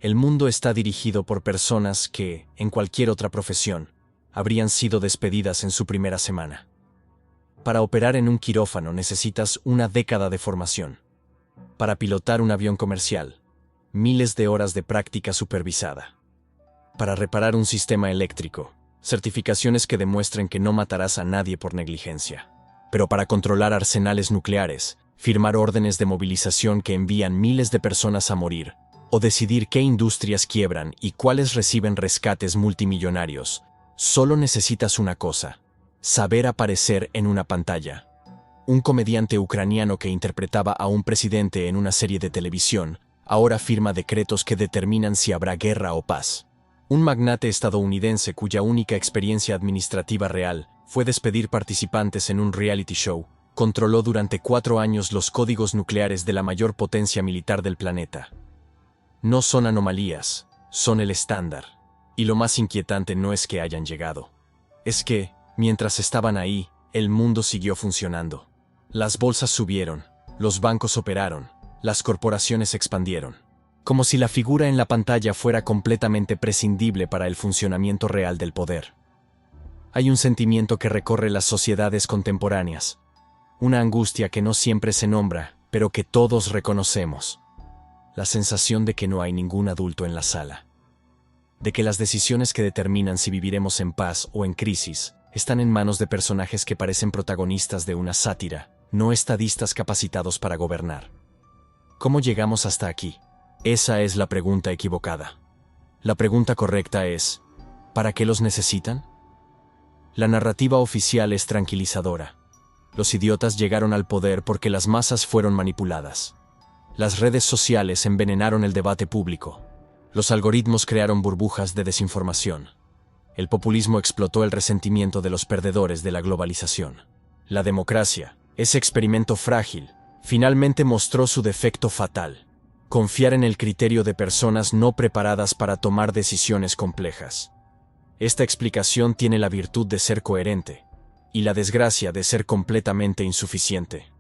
El mundo está dirigido por personas que, en cualquier otra profesión, habrían sido despedidas en su primera semana. Para operar en un quirófano necesitas una década de formación. Para pilotar un avión comercial, miles de horas de práctica supervisada. Para reparar un sistema eléctrico, certificaciones que demuestren que no matarás a nadie por negligencia. Pero para controlar arsenales nucleares, firmar órdenes de movilización que envían miles de personas a morir, o decidir qué industrias quiebran y cuáles reciben rescates multimillonarios, solo necesitas una cosa: saber aparecer en una pantalla. Un comediante ucraniano que interpretaba a un presidente en una serie de televisión, ahora firma decretos que determinan si habrá guerra o paz. Un magnate estadounidense cuya única experiencia administrativa real fue despedir participantes en un reality show, controló durante 4 años los códigos nucleares de la mayor potencia militar del planeta. No son anomalías, son el estándar. Y lo más inquietante no es que hayan llegado. Es que, mientras estaban ahí, el mundo siguió funcionando. Las bolsas subieron, los bancos operaron, las corporaciones se expandieron. Como si la figura en la pantalla fuera completamente prescindible para el funcionamiento real del poder. Hay un sentimiento que recorre las sociedades contemporáneas. Una angustia que no siempre se nombra, pero que todos reconocemos. La sensación de que no hay ningún adulto en la sala. De que las decisiones que determinan si viviremos en paz o en crisis están en manos de personajes que parecen protagonistas de una sátira, no estadistas capacitados para gobernar. ¿Cómo llegamos hasta aquí? Esa es la pregunta equivocada. La pregunta correcta es: ¿para qué los necesitan? La narrativa oficial es tranquilizadora. Los idiotas llegaron al poder porque las masas fueron manipuladas. Las redes sociales envenenaron el debate público. Los algoritmos crearon burbujas de desinformación. El populismo explotó el resentimiento de los perdedores de la globalización. La democracia, ese experimento frágil, finalmente mostró su defecto fatal: confiar en el criterio de personas no preparadas para tomar decisiones complejas. Esta explicación tiene la virtud de ser coherente, y la desgracia de ser completamente insuficiente.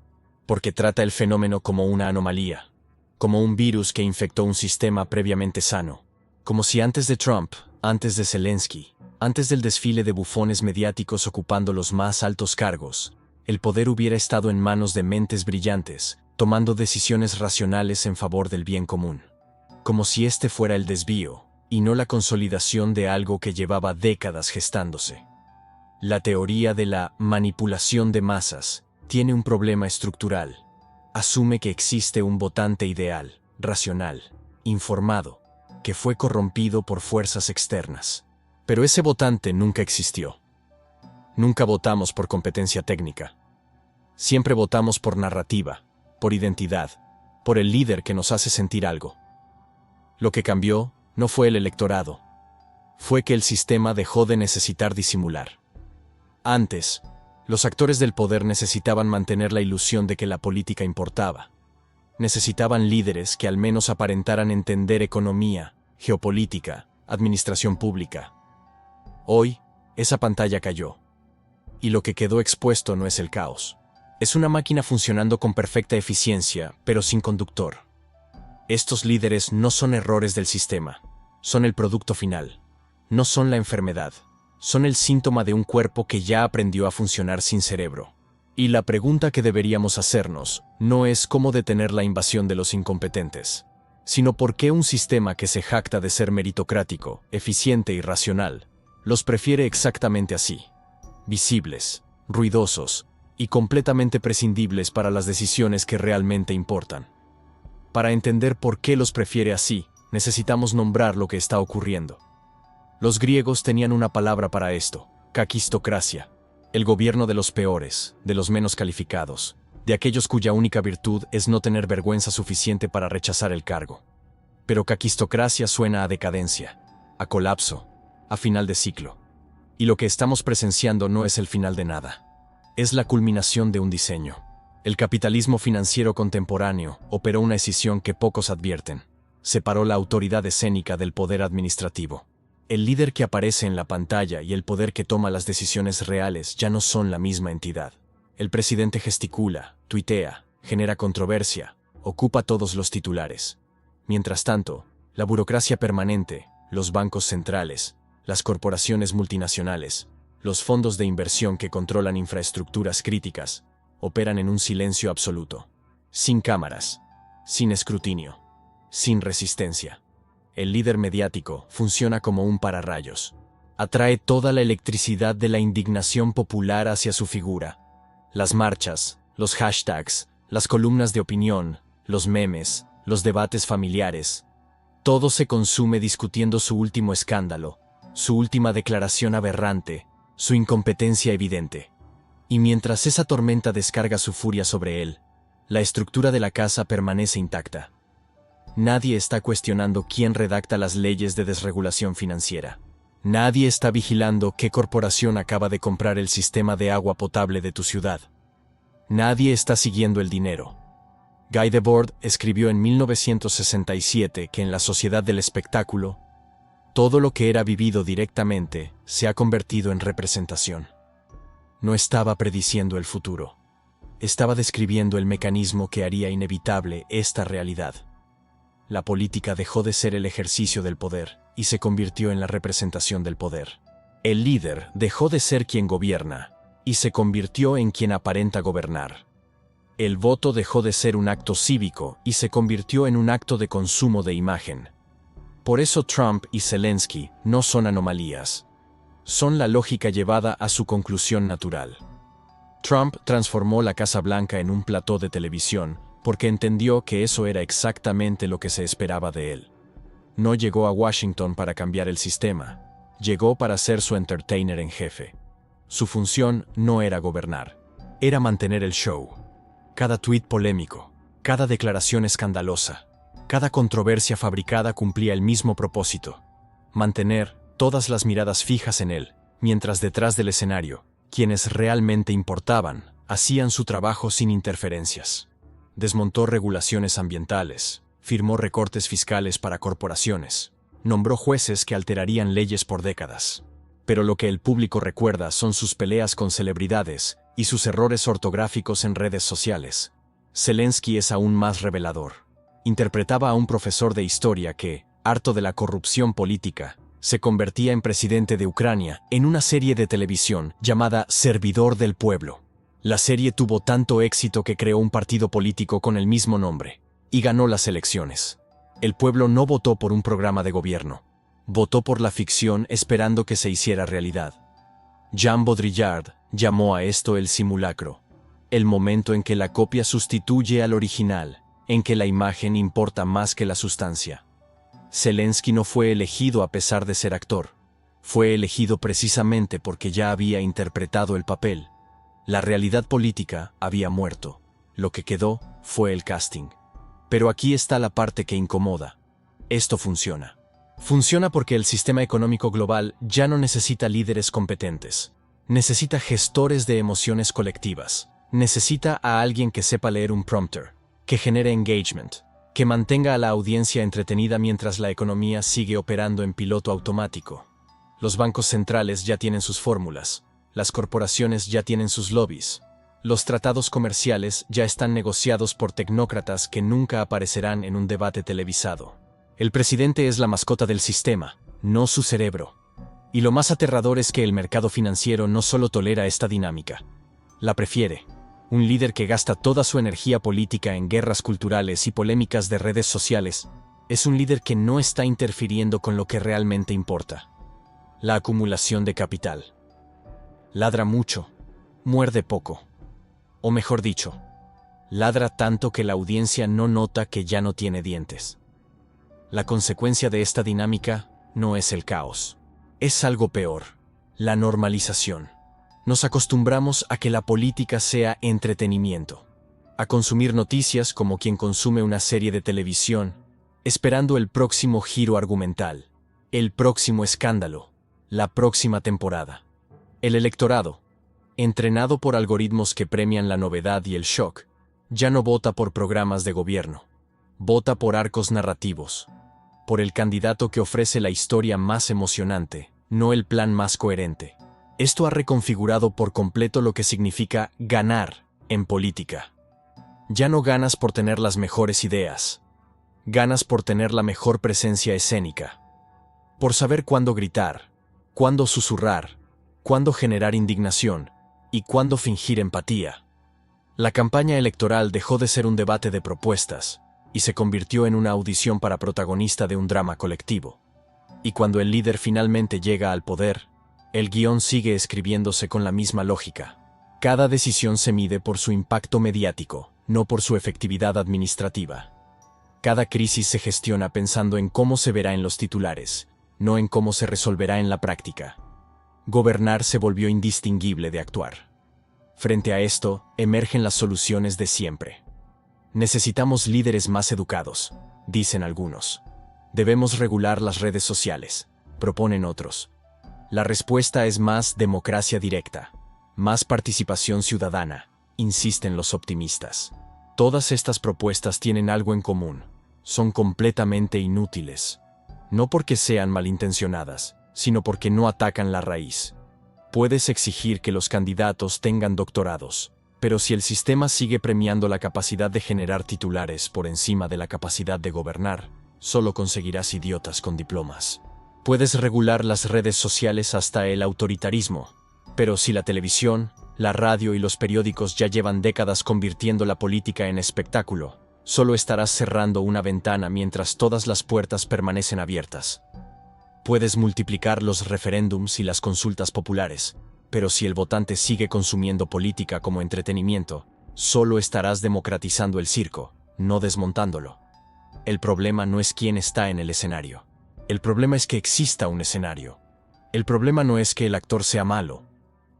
Porque trata el fenómeno como una anomalía, como un virus que infectó un sistema previamente sano, como si antes de Trump, antes de Zelensky, antes del desfile de bufones mediáticos ocupando los más altos cargos, el poder hubiera estado en manos de mentes brillantes, tomando decisiones racionales en favor del bien común. Como si este fuera el desvío, y no la consolidación de algo que llevaba décadas gestándose. La teoría de la manipulación de masas tiene un problema estructural. Asume que existe un votante ideal, racional, informado, que fue corrompido por fuerzas externas. Pero ese votante nunca existió. Nunca votamos por competencia técnica. Siempre votamos por narrativa, por identidad, por el líder que nos hace sentir algo. Lo que cambió no fue el electorado. Fue que el sistema dejó de necesitar disimular. Antes, los actores del poder necesitaban mantener la ilusión de que la política importaba. Necesitaban líderes que al menos aparentaran entender economía, geopolítica, administración pública. Hoy, esa pantalla cayó. Y lo que quedó expuesto no es el caos. Es una máquina funcionando con perfecta eficiencia, pero sin conductor. Estos líderes no son errores del sistema, son el producto final. No son la enfermedad. Son el síntoma de un cuerpo que ya aprendió a funcionar sin cerebro. Y la pregunta que deberíamos hacernos no es cómo detener la invasión de los incompetentes, sino por qué un sistema que se jacta de ser meritocrático, eficiente y racional, los prefiere exactamente así: visibles, ruidosos y completamente prescindibles para las decisiones que realmente importan. Para entender por qué los prefiere así, necesitamos nombrar lo que está ocurriendo. Los griegos tenían una palabra para esto: kakistocracia, el gobierno de los peores, de los menos calificados, de aquellos cuya única virtud es no tener vergüenza suficiente para rechazar el cargo. Pero kakistocracia suena a decadencia, a colapso, a final de ciclo. Y lo que estamos presenciando no es el final de nada. Es la culminación de un diseño. El capitalismo financiero contemporáneo operó una escisión que pocos advierten. Separó la autoridad escénica del poder administrativo. El líder que aparece en la pantalla y el poder que toma las decisiones reales ya no son la misma entidad. El presidente gesticula, tuitea, genera controversia, ocupa todos los titulares. Mientras tanto, La burocracia permanente, los bancos centrales, las corporaciones multinacionales, los fondos de inversión que controlan infraestructuras críticas, operan en un silencio absoluto, sin cámaras, sin escrutinio, sin resistencia. El líder mediático funciona como un pararrayos. Atrae toda la electricidad de la indignación popular hacia su figura. Las marchas, los hashtags, las columnas de opinión, los memes, los debates familiares. Todo se consume discutiendo su último escándalo, su última declaración aberrante, su incompetencia evidente. Y mientras esa tormenta descarga su furia sobre él, la estructura de la casa permanece intacta. Nadie está cuestionando quién redacta las leyes de desregulación financiera. Nadie está vigilando qué corporación acaba de comprar el sistema de agua potable de tu ciudad. Nadie está siguiendo el dinero. Guy Debord escribió en 1967 que en la sociedad del espectáculo, todo lo que era vivido directamente se ha convertido en representación. No estaba prediciendo el futuro. Estaba describiendo el mecanismo que haría inevitable esta realidad. La política dejó de ser el ejercicio del poder y se convirtió en la representación del poder. El líder dejó de ser quien gobierna y se convirtió en quien aparenta gobernar. El voto dejó de ser un acto cívico y se convirtió en un acto de consumo de imagen. Por eso Trump y Zelensky no son anomalías. Son la lógica llevada a su conclusión natural. Trump transformó la Casa Blanca en un plató de televisión porque entendió que eso era exactamente lo que se esperaba de él. No llegó a Washington para cambiar el sistema, llegó para ser su entertainer en jefe. Su función no era gobernar, era mantener el show. Cada tuit polémico, cada declaración escandalosa, cada controversia fabricada cumplía el mismo propósito: mantener todas las miradas fijas en él, mientras detrás del escenario, quienes realmente importaban, hacían su trabajo sin interferencias. Desmontó regulaciones ambientales, firmó recortes fiscales para corporaciones, nombró jueces que alterarían leyes por décadas. Pero lo que el público recuerda son sus peleas con celebridades y sus errores ortográficos en redes sociales. Zelensky es aún más revelador. Interpretaba a un profesor de historia que, harto de la corrupción política, se convertía en presidente de Ucrania en una serie de televisión llamada Servidor del Pueblo. La serie tuvo tanto éxito que creó un partido político con el mismo nombre y ganó las elecciones. El pueblo no votó por un programa de gobierno, votó por la ficción esperando que se hiciera realidad. Jean Baudrillard llamó a esto el simulacro, el momento en que la copia sustituye al original, en que la imagen importa más que la sustancia. Zelensky no fue elegido a pesar de ser actor, fue elegido precisamente porque ya había interpretado el papel. La realidad política había muerto, lo que quedó fue el casting. Pero aquí está la parte que incomoda. Esto funciona. Funciona porque el sistema económico global ya no necesita líderes competentes. Necesita gestores de emociones colectivas. Necesita a alguien que sepa leer un prompter, que genere engagement, que mantenga a la audiencia entretenida mientras la economía sigue operando en piloto automático. Los bancos centrales ya tienen sus fórmulas. Las corporaciones ya tienen sus lobbies. Los tratados comerciales ya están negociados por tecnócratas que nunca aparecerán en un debate televisado. El presidente es la mascota del sistema, no su cerebro. Y lo más aterrador es que el mercado financiero no solo tolera esta dinámica, la prefiere. Un líder que gasta toda su energía política en guerras culturales y polémicas de redes sociales es un líder que no está interfiriendo con lo que realmente importa: la acumulación de capital. Ladra mucho, muerde poco. O mejor dicho, ladra tanto que la audiencia no nota que ya no tiene dientes. La consecuencia de esta dinámica no es el caos, es algo peor: la normalización. Nos acostumbramos a que la política sea entretenimiento, a consumir noticias como quien consume una serie de televisión, esperando el próximo giro argumental, el próximo escándalo, la próxima temporada. El electorado, entrenado por algoritmos que premian la novedad y el shock, ya no vota por programas de gobierno, vota por arcos narrativos, por el candidato que ofrece la historia más emocionante, no el plan más coherente. Esto ha reconfigurado por completo lo que significa ganar en política. Ya no ganas por tener las mejores ideas, Ganas por tener la mejor presencia escénica, por saber cuándo gritar, cuándo susurrar, cuándo generar indignación y cuándo fingir empatía. La campaña electoral dejó de ser un debate de propuestas y se convirtió en una audición para protagonista de un drama colectivo. Y cuando el líder finalmente llega al poder, el guión sigue escribiéndose con la misma lógica. Cada decisión se mide por su impacto mediático, no por su efectividad administrativa. Cada crisis se gestiona pensando en cómo se verá en los titulares, no en cómo se resolverá en la práctica. Gobernar se volvió indistinguible de actuar. Frente a esto, emergen las soluciones de siempre. Necesitamos líderes más educados, dicen algunos. Debemos regular las redes sociales, proponen otros. La respuesta es más democracia directa, más participación ciudadana, insisten los optimistas. Todas estas propuestas tienen algo en común. Son completamente inútiles. No porque sean malintencionadas, sino porque no atacan la raíz. Puedes exigir que los candidatos tengan doctorados, pero si el sistema sigue premiando la capacidad de generar titulares por encima de la capacidad de gobernar, solo conseguirás idiotas con diplomas. Puedes regular las redes sociales hasta el autoritarismo, pero si la televisión, la radio y los periódicos ya llevan décadas convirtiendo la política en espectáculo, solo estarás cerrando una ventana mientras todas las puertas permanecen abiertas. Puedes multiplicar los referéndums y las consultas populares, pero si el votante sigue consumiendo política como entretenimiento, solo estarás democratizando el circo, no desmontándolo. El problema no es quién está en el escenario. El problema es que exista un escenario. El problema no es que el actor sea malo.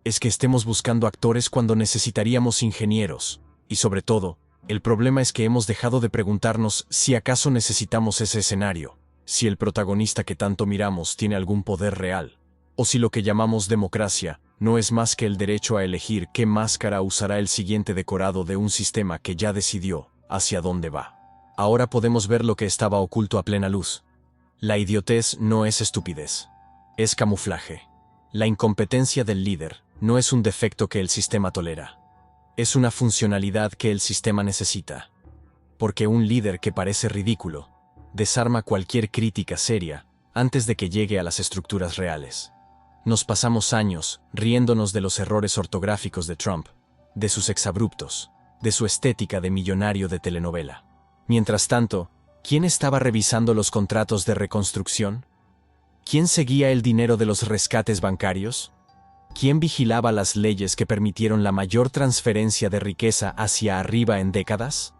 Es que estemos buscando actores cuando necesitaríamos ingenieros. Y sobre todo, el problema es que hemos dejado de preguntarnos si acaso necesitamos ese escenario, si el protagonista que tanto miramos tiene algún poder real, o si lo que llamamos democracia no es más que el derecho a elegir qué máscara usará el siguiente decorado de un sistema que ya decidió hacia dónde va. Ahora podemos ver lo que estaba oculto a plena luz. La idiotez no es estupidez, es camuflaje. La incompetencia del líder no es un defecto que el sistema tolera. Es una funcionalidad que el sistema necesita. Porque un líder que parece ridículo desarma cualquier crítica seria antes de que llegue a las estructuras reales. Nos pasamos años riéndonos de los errores ortográficos de Trump, de sus exabruptos, de su estética de millonario de telenovela. Mientras tanto, ¿quién estaba revisando los contratos de reconstrucción? ¿Quién seguía el dinero de los rescates bancarios? ¿Quién vigilaba las leyes que permitieron la mayor transferencia de riqueza hacia arriba en décadas?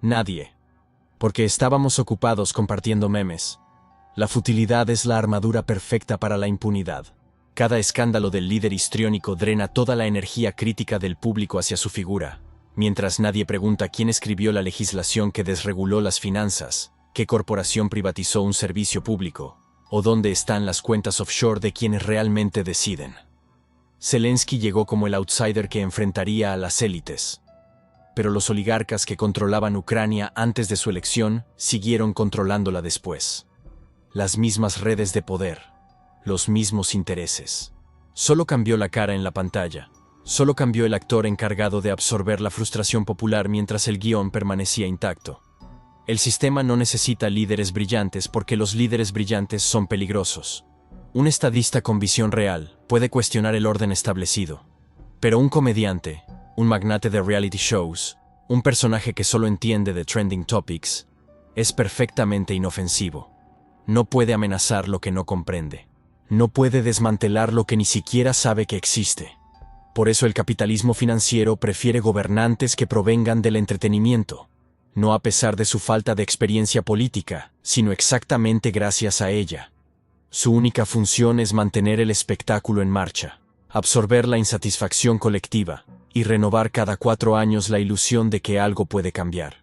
Nadie. Porque estábamos ocupados compartiendo memes. La futilidad es la armadura perfecta para la impunidad. Cada escándalo del líder histriónico drena toda la energía crítica del público hacia su figura, mientras nadie pregunta quién escribió la legislación que desreguló las finanzas, qué corporación privatizó un servicio público, o dónde están las cuentas offshore de quienes realmente deciden. Zelensky llegó como el outsider que enfrentaría a las élites. Pero los oligarcas que controlaban Ucrania antes de su elección siguieron controlándola después. Las mismas redes de poder, los mismos intereses. Solo cambió la cara en la pantalla. Solo cambió el actor encargado de absorber la frustración popular mientras el guión permanecía intacto. El sistema no necesita líderes brillantes porque los líderes brillantes son peligrosos. Un estadista con visión real puede cuestionar el orden establecido. Pero un comediante, un magnate de reality shows, un personaje que solo entiende de trending topics, es perfectamente inofensivo. No puede amenazar lo que no comprende. No puede desmantelar lo que ni siquiera sabe que existe. Por eso el capitalismo financiero prefiere gobernantes que provengan del entretenimiento, no a pesar de su falta de experiencia política, sino exactamente gracias a ella. Su única función es mantener el espectáculo en marcha, absorber la insatisfacción colectiva y renovar cada 4 años la ilusión de que algo puede cambiar.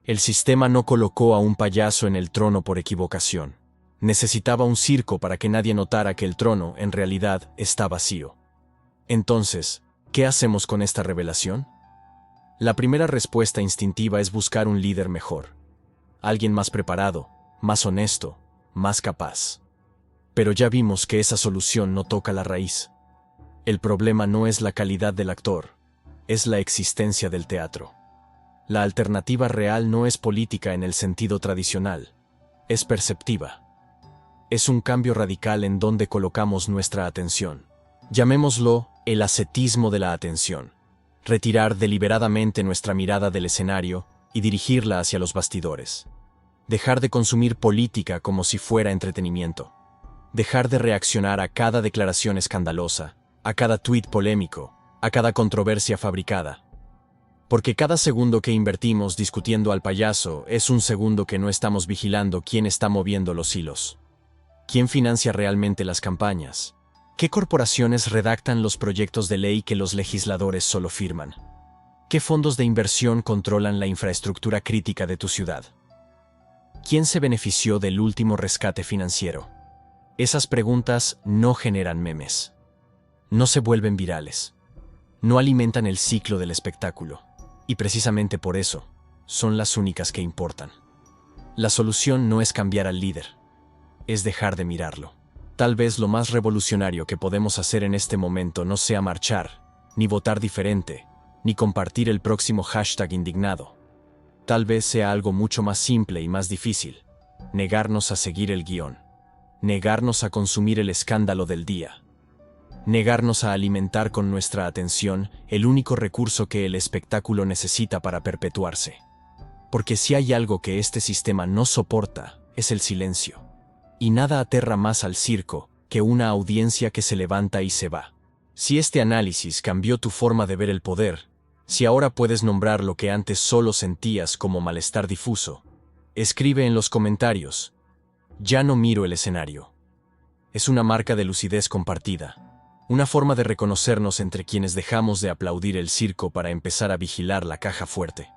El sistema no colocó a un payaso en el trono por equivocación. Necesitaba un circo para que nadie notara que el trono, en realidad, está vacío. Entonces, ¿qué hacemos con esta revelación? La primera respuesta instintiva es buscar un líder mejor. Alguien más preparado, más honesto, más capaz. Pero ya vimos que esa solución no toca la raíz. El problema no es la calidad del actor, es la existencia del teatro. La alternativa real no es política en el sentido tradicional, es perceptiva. Es un cambio radical en donde colocamos nuestra atención. Llamémoslo el ascetismo de la atención. Retirar deliberadamente nuestra mirada del escenario y dirigirla hacia los bastidores. Dejar de consumir política como si fuera entretenimiento. Dejar de reaccionar a cada declaración escandalosa, a cada tuit polémico, a cada controversia fabricada. Porque cada segundo que invertimos discutiendo al payaso es un segundo que no estamos vigilando quién está moviendo los hilos. ¿Quién financia realmente las campañas? ¿Qué corporaciones redactan los proyectos de ley que los legisladores solo firman? ¿Qué fondos de inversión controlan la infraestructura crítica de tu ciudad? ¿Quién se benefició del último rescate financiero? Esas preguntas no generan memes. No se vuelven virales. No alimentan el ciclo del espectáculo. Y precisamente por eso, son las únicas que importan. La solución no es cambiar al líder, es dejar de mirarlo. Tal vez lo más revolucionario que podemos hacer en este momento no sea marchar, ni votar diferente, ni compartir el próximo hashtag indignado. Tal vez sea algo mucho más simple y más difícil: negarnos a seguir el guión, negarnos a consumir el escándalo del día, negarnos a alimentar con nuestra atención el único recurso que el espectáculo necesita para perpetuarse. Porque si hay algo que este sistema no soporta, es el silencio. Y nada aterra más al circo que una audiencia que se levanta y se va. Si este análisis cambió tu forma de ver el poder, si ahora puedes nombrar lo que antes solo sentías como malestar difuso, escribe en los comentarios: ya no miro el escenario. Es una marca de lucidez compartida. Una forma de reconocernos entre quienes dejamos de aplaudir el circo para empezar a vigilar la caja fuerte.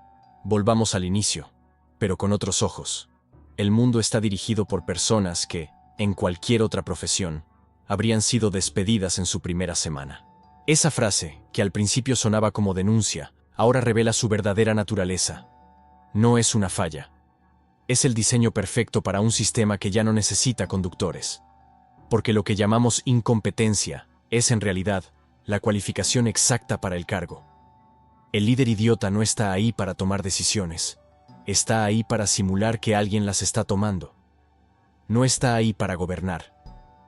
Volvamos al inicio, pero con otros ojos. El mundo está dirigido por personas que, en cualquier otra profesión, habrían sido despedidas en su primera semana. Esa frase, que al principio sonaba como denuncia, ahora revela su verdadera naturaleza. No es una falla. Es el diseño perfecto para un sistema que ya no necesita conductores. Porque lo que llamamos incompetencia es en realidad la cualificación exacta para el cargo. El líder idiota no está ahí para tomar decisiones. Está ahí para simular que alguien las está tomando. No está ahí para gobernar.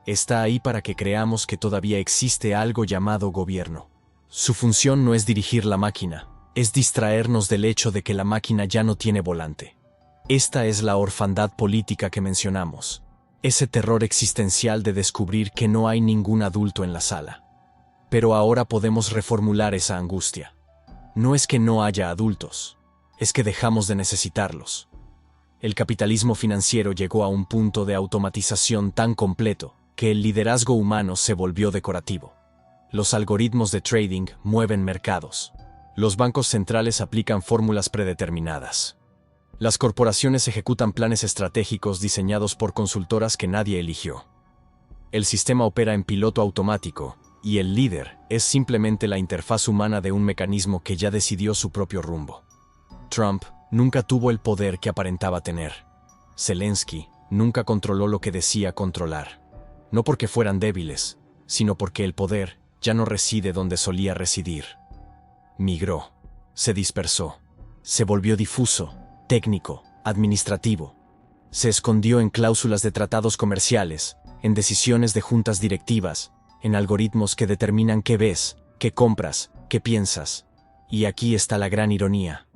Está ahí para que creamos que todavía existe algo llamado gobierno. Su función no es dirigir la máquina, es distraernos del hecho de que la máquina ya no tiene volante. Esta es la orfandad política que mencionamos. Ese terror existencial de descubrir que no hay ningún adulto en la sala. Pero ahora podemos reformular esa angustia. No es que no haya adultos. Es que dejamos de necesitarlos. El capitalismo financiero llegó a un punto de automatización tan completo que el liderazgo humano se volvió decorativo. Los algoritmos de trading mueven mercados. Los bancos centrales aplican fórmulas predeterminadas. Las corporaciones ejecutan planes estratégicos diseñados por consultoras que nadie eligió. El sistema opera en piloto automático, y el líder es simplemente la interfaz humana de un mecanismo que ya decidió su propio rumbo. Trump nunca tuvo el poder que aparentaba tener. Zelensky nunca controló lo que decía controlar. No porque fueran débiles, sino porque el poder ya no reside donde solía residir. Migró, se dispersó, se volvió difuso, técnico, administrativo. Se escondió en cláusulas de tratados comerciales, en decisiones de juntas directivas, en algoritmos que determinan qué ves, qué compras, qué piensas. Y aquí está la gran ironía.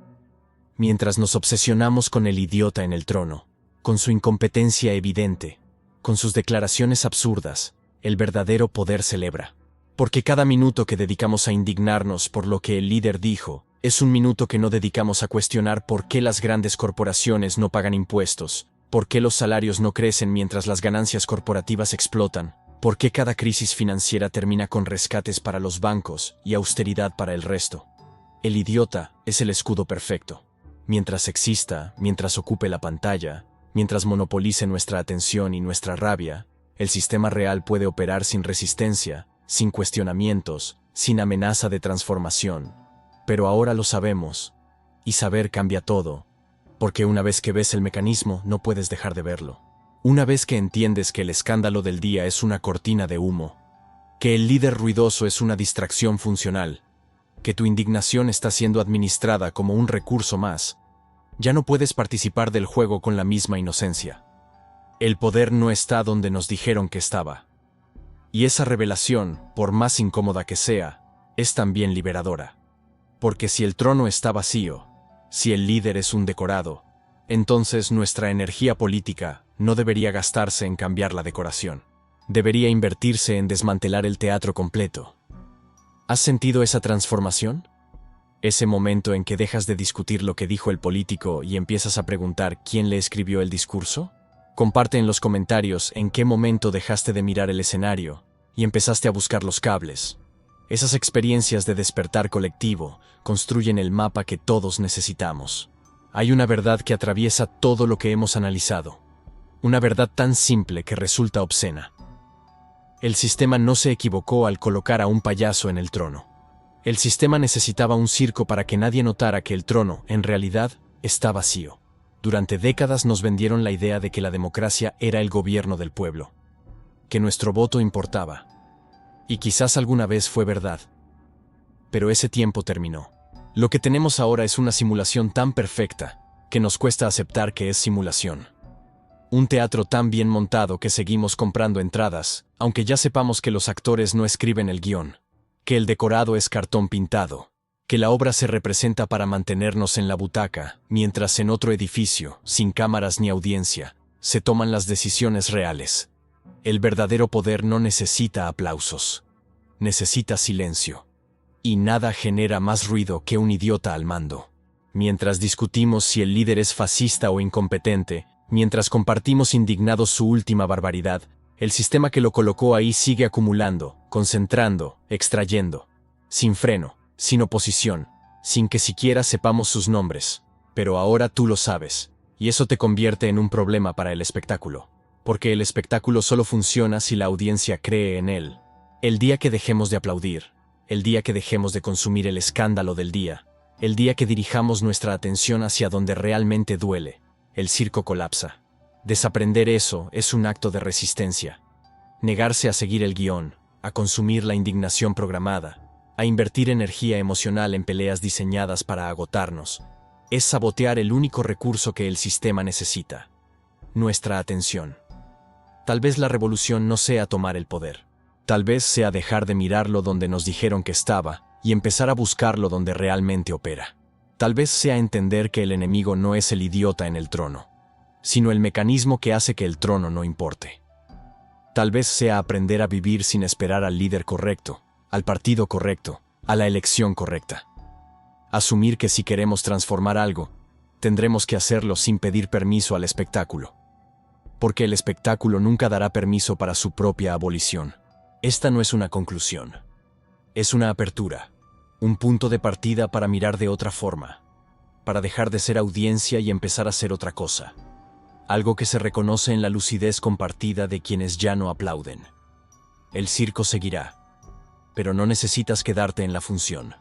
Mientras nos obsesionamos con el idiota en el trono, con su incompetencia evidente, con sus declaraciones absurdas, el verdadero poder celebra. Porque cada minuto que dedicamos a indignarnos por lo que el líder dijo, es un minuto que no dedicamos a cuestionar por qué las grandes corporaciones no pagan impuestos, por qué los salarios no crecen mientras las ganancias corporativas explotan, por qué cada crisis financiera termina con rescates para los bancos y austeridad para el resto. El idiota es el escudo perfecto. Mientras exista, mientras ocupe la pantalla, mientras monopolice nuestra atención y nuestra rabia, el sistema real puede operar sin resistencia, sin cuestionamientos, sin amenaza de transformación. Pero ahora lo sabemos, y saber cambia todo, porque una vez que ves el mecanismo no puedes dejar de verlo. Una vez que entiendes que el escándalo del día es una cortina de humo, que el líder ruidoso es una distracción funcional, que tu indignación está siendo administrada como un recurso más, ya no puedes participar del juego con la misma inocencia. El poder no está donde nos dijeron que estaba. Y esa revelación, por más incómoda que sea, es también liberadora. Porque si el trono está vacío, si el líder es un decorado, entonces nuestra energía política no debería gastarse en cambiar la decoración. Debería invertirse en desmantelar el teatro completo. ¿Has sentido esa transformación? Ese momento en que dejas de discutir lo que dijo el político y empiezas a preguntar quién le escribió el discurso. Comparte en los comentarios en qué momento dejaste de mirar el escenario y empezaste a buscar los cables. Esas experiencias de despertar colectivo construyen el mapa que todos necesitamos. Hay una verdad que atraviesa todo lo que hemos analizado. Una verdad tan simple que resulta obscena. El sistema no se equivocó al colocar a un payaso en el trono. El sistema necesitaba un circo para que nadie notara que el trono, en realidad, está vacío. Durante décadas nos vendieron la idea de que la democracia era el gobierno del pueblo, que nuestro voto importaba. Y quizás alguna vez fue verdad. Pero ese tiempo terminó. Lo que tenemos ahora es una simulación tan perfecta que nos cuesta aceptar que es simulación. Un teatro tan bien montado que seguimos comprando entradas, aunque ya sepamos que los actores no escriben el guión, que el decorado es cartón pintado, que la obra se representa para mantenernos en la butaca, mientras en otro edificio, sin cámaras ni audiencia, se toman las decisiones reales. El verdadero poder no necesita aplausos, necesita silencio. Y nada genera más ruido que un idiota al mando. Mientras discutimos si el líder es fascista o incompetente, mientras compartimos indignados su última barbaridad, el sistema que lo colocó ahí sigue acumulando, concentrando, extrayendo, sin freno, sin oposición, sin que siquiera sepamos sus nombres. Pero ahora tú lo sabes, y eso te convierte en un problema para el espectáculo. Porque el espectáculo solo funciona si la audiencia cree en él. El día que dejemos de aplaudir, el día que dejemos de consumir el escándalo del día, el día que dirijamos nuestra atención hacia donde realmente duele, el circo colapsa. Desaprender eso es un acto de resistencia. Negarse a seguir el guión, a consumir la indignación programada, a invertir energía emocional en peleas diseñadas para agotarnos, es sabotear el único recurso que el sistema necesita: nuestra atención. Tal vez la revolución no sea tomar el poder. Tal vez sea dejar de mirarlo donde nos dijeron que estaba y empezar a buscarlo donde realmente opera. Tal vez sea entender que el enemigo no es el idiota en el trono, sino el mecanismo que hace que el trono no importe. Tal vez sea aprender a vivir sin esperar al líder correcto, al partido correcto, a la elección correcta. Asumir que si queremos transformar algo, tendremos que hacerlo sin pedir permiso al espectáculo. Porque el espectáculo nunca dará permiso para su propia abolición. Esta no es una conclusión. Es una apertura, un punto de partida para mirar de otra forma, para dejar de ser audiencia y empezar a ser otra cosa. Algo que se reconoce en la lucidez compartida de quienes ya no aplauden. El circo seguirá, pero no necesitas quedarte en la función.